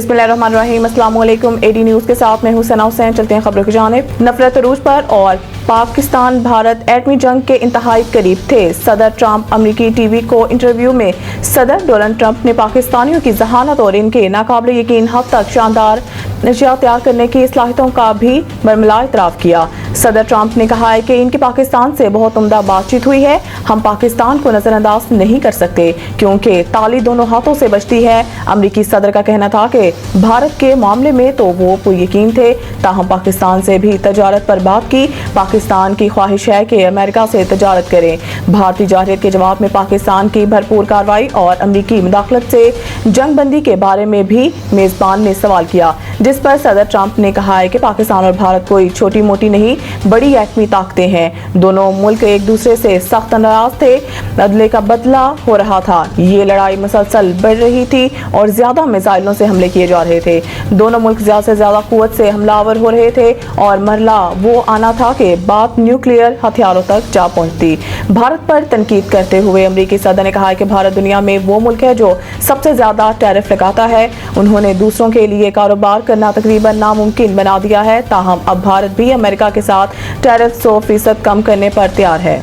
बिस्मिल्लाहिर्रहमानिर्रहीम। अस्सलाम वालेकुम। एडी न्यूज़ के साथ मैं हूं सना हुसैन। चलते हैं खबरों की जानिब। नफरत अरूज पर और पाकिस्तान भारत एटमी जंग के इंतहाई करीब थे। सदर ट्रंप अमरीकी टीवी को इंटरव्यू में सदर डोनाल्ड ट्रंप ने पाकिस्तानियों की जहानत और इनके नाकाबिल यकीन हद तक शानदार नशिया तैयार करने की सलाहियतों का भी बरमला इतराफ़ किया। सदर ट्रंप ने कहा है कि इनकी पाकिस्तान से बहुत उम्दा बातचीत हुई है। हम पाकिस्तान को नजरअंदाज नहीं कर सकते क्योंकि ताली दोनों हाथों से बजती है। अमरीकी सदर का कहना था कि भारत के मामले में तो वो पुरयकीन थे, ताहम पाकिस्तान से भी तजारत पर बात की। पाकिस्तान की ख्वाहिश है कि अमेरिका से तजारत करें। भारतीय जारहियत के जवाब में पाकिस्तान की भरपूर कार्रवाई और अमरीकी मुदाखलत से जंग बंदी के बारे में भी मेजबान ने सवाल किया, जिस पर सदर ट्रंप ने कहा है कि पाकिस्तान और भारत कोई छोटी मोटी नहीं बड़ी एटमी ताकतें हैं। दोनों मुल्क एक दूसरे से सख्त नाराज थे। बदले का बदला हो रहा था। ये लड़ाई मुसलसल बढ़ रही थी और ज्यादा मिसाइलों से हमले किए जा रहे थे। दोनों मुल्क ज्यादा से ज्यादा कुव्वत से हमलावर हो रहे थे और मरला वो आना था कि बात न्यूक्लियर हथियारों तक जा पहुंचती। भारत पर तनकीद करते हुए अमरीकी सदर ने कहा कि भारत दुनिया में वो मुल्क है जो सबसे ज्यादा टैरिफ लगाता है। उन्होंने दूसरों के लिए कारोबार करना तकरीबन नामुमकिन बना दिया है। ताहम अब भारत भी अमेरिका के साथ टैरिफ 100% कम करने पर तैयार है।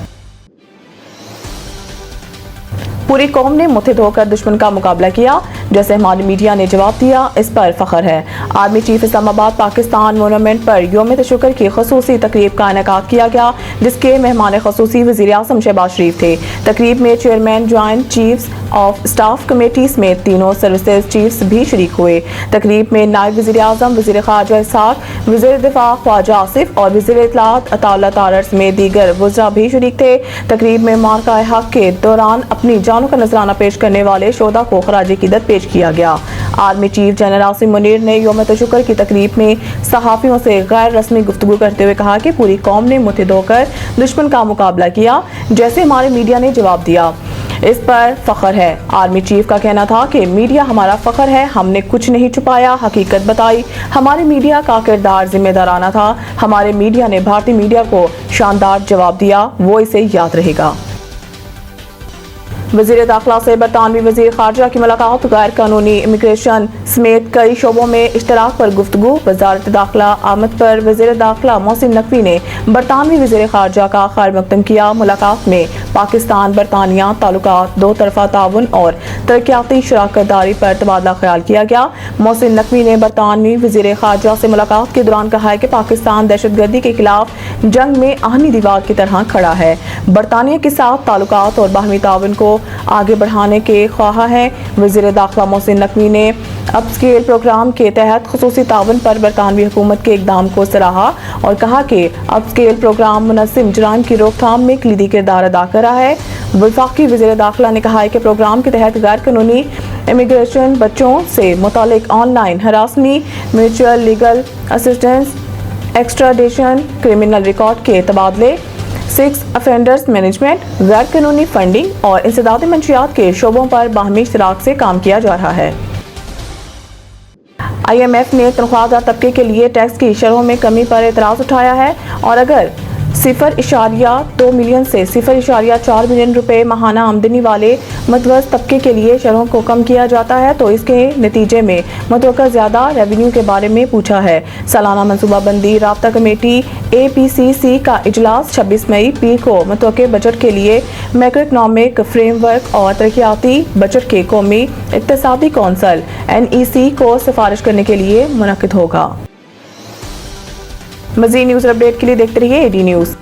पूरी कौम ने मुत्तहिद होकर दुश्मन का मुकाबला किया, जैसे हमारी मीडिया ने जवाब दिया, इस पर फख्र है। Army chief Islamabad Pakistan monument पर यौम तशक्कुर की खसूसी तकरीब का इनेकाद किया गया, जिसके मेहमान खसूसी वज़ीर आज़म शहबाज शरीफ थे। तकरीब में chairman joint chiefs of staff committee समेत तीनों सर्विसेज चीफ्स भी शरीक हुए। तकरीब में नायब वज़ीर आज़म, वज़ीर ख़ारजा इसहाक, वज़ीर दिफा ख्वाजा आसिफ और वज़ीर इत्तलात अताउल्लाह तारर समेत दीगर वज़रा भी शरीक थे। तकरीब में मार्का हक के दौरान अपनी जानों का नजराना पेश करने वाले शोधा को खराज अकीदत पेश किया गया। Army chief general Asim Munir ने यौम तशक्कुर की तकरीब में सहाफ़ियों से गैर रस्मी गुफ्तगू करते हुए कहा कि पूरी कौम ने मुत्तहिद होकर दुश्मन का मुकाबला किया, जैसे हमारे मीडिया ने जवाब दिया, इस पर फख्र है। आर्मी चीफ का कहना था कि मीडिया हमारा फख्र है, हमने कुछ नहीं छुपाया, हकीकत बताई। हमारे मीडिया का किरदार जिम्मेदाराना था। हमारे मीडिया ने भारतीय मीडिया को शानदार जवाब दिया, वो इसे याद रहेगा। वज़ीर दाखिला से बरतानवी वज़ीर ख़ारजा की मुलाकात, गैर कानूनी इमिग्रेशन समेत कई शोबों में इश्तराक पर गुफ्तगू। वज़ारत दाखिला आमद पर वज़ीर दाखिला मोहसिन नकवी ने बरतानवी वज़ीर ख़ारजा का खैर मक़दम किया। मुलाकात में पाकिस्तान बरतानिया ताल्लुकात, दो तरफ़ा ताउन और तरक्याती शराकत दारी पर तबादला ख्याल किया गया। मोहसिन नकवी ने बरतानवी वज़ीर ख़ारजा से मुलाकात के दौरान कहा है कि पाकिस्तान दहशतगर्दी के खिलाफ जंग में आहनी दीवार की तरह खड़ा है। बरतानिया के साथ ताल्लुकात और बाहमी ताउन को आगे बढ़ाने के ख्वाह हैं। वज़ीर दाखिला मोहसिन नकवी ने अपस्केल प्रोग्राम के तहत खुसूसी ताउन पर बरतानवी हुकूमत के इक़दाम को सराहा और कहा कि अपस्केल प्रोग्राम मुनज़्ज़म जुराइम की रोकथाम में कलीदी किरदार अदा कर रहा है। वफाकी वज़ीर दाखिला ने कहा है कि प्रोग्राम के तहत गैर कानूनी इमिग्रेशन, बच्चों से मुतालिक online harassment, mutual legal assistance, extradition, criminal record के तबादले, सेक्स अफेंडर्स मैनेजमेंट, गैर कानूनी फंडिंग और इंसदादी मंशियात के शोबों पर बाहमी इश्तराक से काम किया जा रहा है। IMF ने तनख्वाहदार तबके के लिए टैक्स की शरहों में कमी पर एतराज़ उठाया है और अगर 0.2 मिलियन से 0.4 मिलियन रुपए माहाना आमदनी वाले मतवसत तबके के लिए शरहों को कम किया जाता है तो इसके नतीजे में मुतवक्का ज़्यादा रेवेन्यू के बारे में पूछा है। सालाना मनसूबाबंदी राब्ता कमेटी APCC का इजलास 26 मई पीर को मुतवक्के बजट के लिए मैक्रो इकनॉमिक फ्रेमवर्क और तरक्याती बजट के कौमी इक्तिसादी कौंसल NEC को सिफारिश करने के लिए मुनक्किद होगा। मज़ीद न्यूज़ अपडेट के लिए देखते रहिए AD न्यूज़।